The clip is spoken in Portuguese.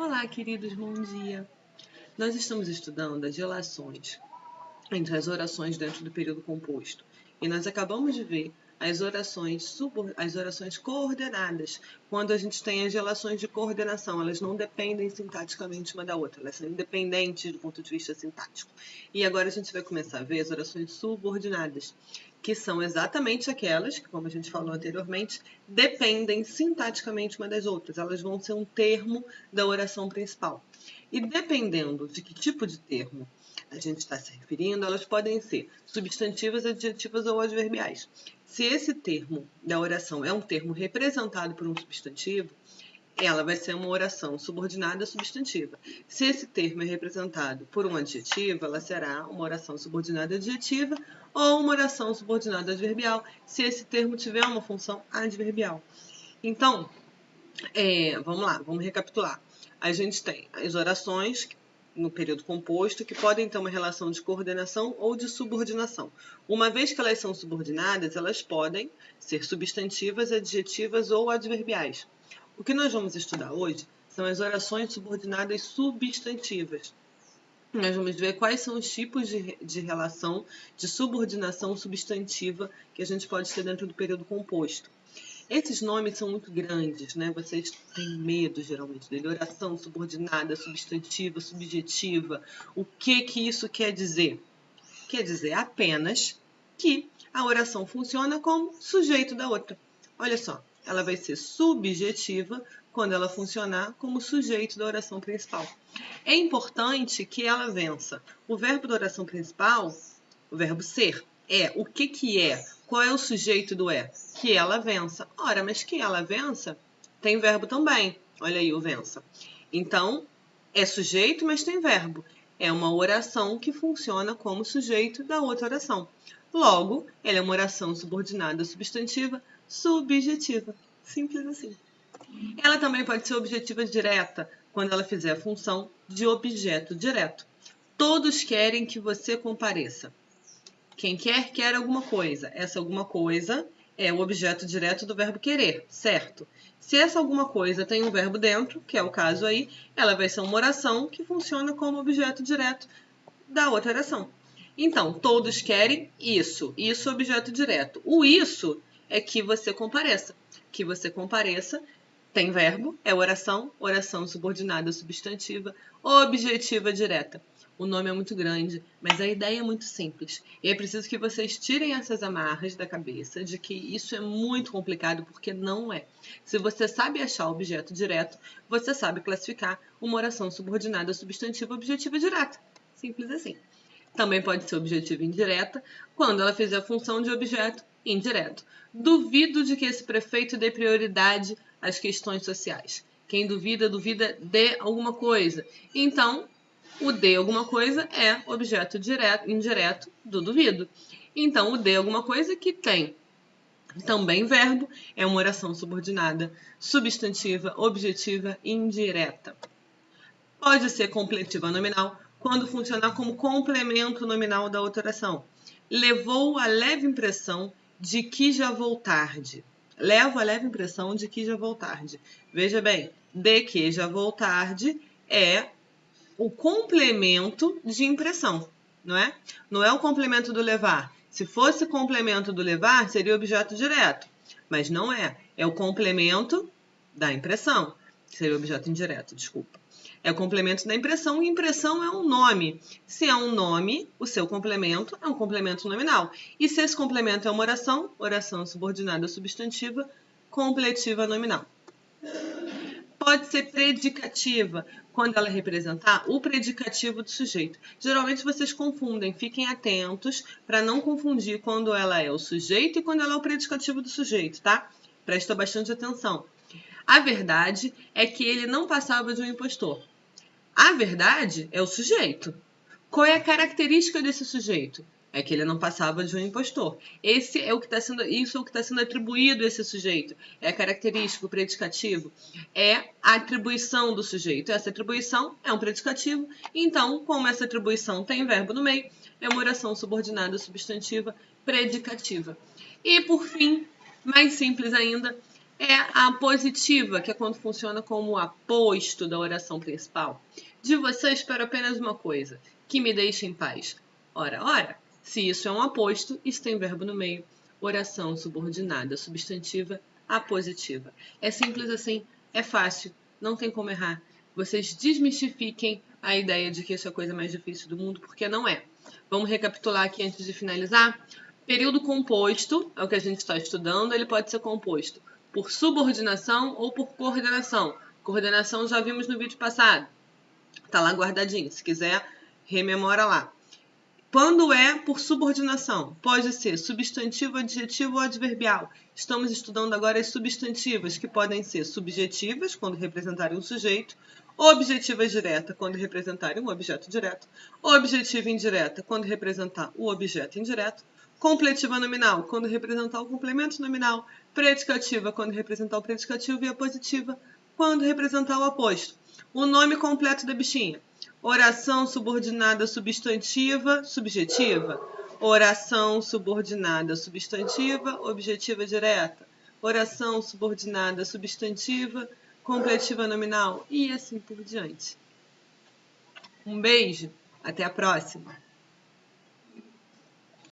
Olá, queridos, bom dia! Nós estamos estudando as relações entre as orações dentro do período composto. E nós acabamos de ver as orações coordenadas, quando a gente tem as relações de coordenação. Elas não dependem sintaticamente uma da outra, elas são independentes do ponto de vista sintático. E agora a gente vai começar a ver as orações subordinadas, que são exatamente aquelas que, como a gente falou anteriormente, dependem sintaticamente uma das outras. Elas vão ser um termo da oração principal. E dependendo de que tipo de termo a gente está se referindo, elas podem ser substantivas, adjetivas ou adverbiais. Se esse termo da oração é um termo representado por um substantivo, ela vai ser uma oração subordinada substantiva. Se esse termo é representado por um adjetivo, ela será uma oração subordinada adjetiva ou uma oração subordinada adverbial, se esse termo tiver uma função adverbial. Então, vamos lá, vamos recapitular. A gente tem as orações no período composto que podem ter uma relação de coordenação ou de subordinação. Uma vez que elas são subordinadas, elas podem ser substantivas, adjetivas ou adverbiais. O que nós vamos estudar hoje são as orações subordinadas substantivas. Nós vamos ver quais são os tipos de relação de subordinação substantiva que a gente pode ter dentro do período composto. Esses nomes são muito grandes, né? Vocês têm medo, geralmente, dele. Oração subordinada, substantiva, subjetiva. O que isso quer dizer? Quer dizer apenas que a oração funciona como sujeito da outra. Olha só, ela vai ser subjetiva quando ela funcionar como sujeito da oração principal. É importante que ela vença o verbo da oração principal, o verbo ser. O que é? Qual é o sujeito do é? Que ela vença. Ora, mas que ela vença tem verbo também. Olha aí o vença. Então, é sujeito, mas tem verbo. É uma oração que funciona como sujeito da outra oração. Logo, ela é uma oração subordinada substantiva subjetiva. Simples assim. Ela também pode ser objetiva direta, quando ela fizer a função de objeto direto. Todos querem que você compareça. Quem quer, quer alguma coisa. Essa alguma coisa é o objeto direto do verbo querer, certo? Se essa alguma coisa tem um verbo dentro, que é o caso aí, ela vai ser uma oração que funciona como objeto direto da outra oração. Então, todos querem isso. Isso é objeto direto. O isso é que você compareça. Que você compareça tem verbo, é oração, oração subordinada substantiva, objetiva direta. O nome é muito grande, mas a ideia é muito simples. E é preciso que vocês tirem essas amarras da cabeça de que isso é muito complicado, porque não é. Se você sabe achar o objeto direto, você sabe classificar uma oração subordinada substantiva objetiva direta. Simples assim. Também pode ser objetiva indireta, quando ela fizer a função de objeto indireto. Duvido de que esse prefeito dê prioridade às questões sociais. Quem duvida, duvida de alguma coisa. Então, o de alguma coisa é objeto indireto do duvido. Então, o de alguma coisa que tem também verbo é uma oração subordinada, substantiva, objetiva, indireta. Pode ser completiva nominal quando funcionar como complemento nominal da outra oração. Levou a leve impressão de que já vou tarde. Levo a leve impressão de que já vou tarde. Veja bem, de que já vou tarde é o complemento de impressão, não é? Não é o complemento do levar. Se fosse complemento do levar, seria objeto direto. Mas não é. É o complemento da impressão. Seria objeto indireto, desculpa. É o complemento da impressão e impressão é um nome. Se é um nome, o seu complemento é um complemento nominal. E se esse complemento é uma oração, oração subordinada substantiva, completiva nominal. Pode ser predicativa, quando ela representar o predicativo do sujeito. Geralmente vocês confundem, fiquem atentos para não confundir quando ela é o sujeito e quando ela é o predicativo do sujeito, tá? Presta bastante atenção. A verdade é que ele não passava de um impostor. A verdade é o sujeito. Qual é a característica desse sujeito? É que ele não passava de um impostor. Isso é o que está sendo atribuído a esse sujeito. É característico, predicativo. É a atribuição do sujeito. Essa atribuição é um predicativo. Então, como essa atribuição tem verbo no meio, é uma oração subordinada substantiva predicativa. E, por fim, mais simples ainda, é a positiva, que é quando funciona como aposto da oração principal. De você espero apenas uma coisa, que me deixe em paz. Ora, ora, se isso é um aposto, isso tem verbo no meio. Oração subordinada, substantiva, apositiva. É simples assim, é fácil, não tem como errar. Vocês desmistifiquem a ideia de que isso é a coisa mais difícil do mundo, porque não é. Vamos recapitular aqui antes de finalizar? Período composto, é o que a gente está estudando, ele pode ser composto por subordinação ou por coordenação. Coordenação já vimos no vídeo passado. Tá lá guardadinho. Se quiser, rememora lá. Quando é por subordinação, pode ser substantivo, adjetivo ou adverbial. Estamos estudando agora as substantivas, que podem ser subjetivas, quando representarem um sujeito, objetiva direta, quando representarem um objeto direto, objetiva indireta, quando representar o objeto indireto, completiva nominal, quando representar o complemento nominal, predicativa, quando representar o predicativo, e apositiva, quando representar o aposto. O nome completo da bichinha: oração subordinada substantiva, subjetiva. Oração subordinada substantiva, objetiva direta. Oração subordinada substantiva, completiva nominal e assim por diante. Um beijo, até a próxima!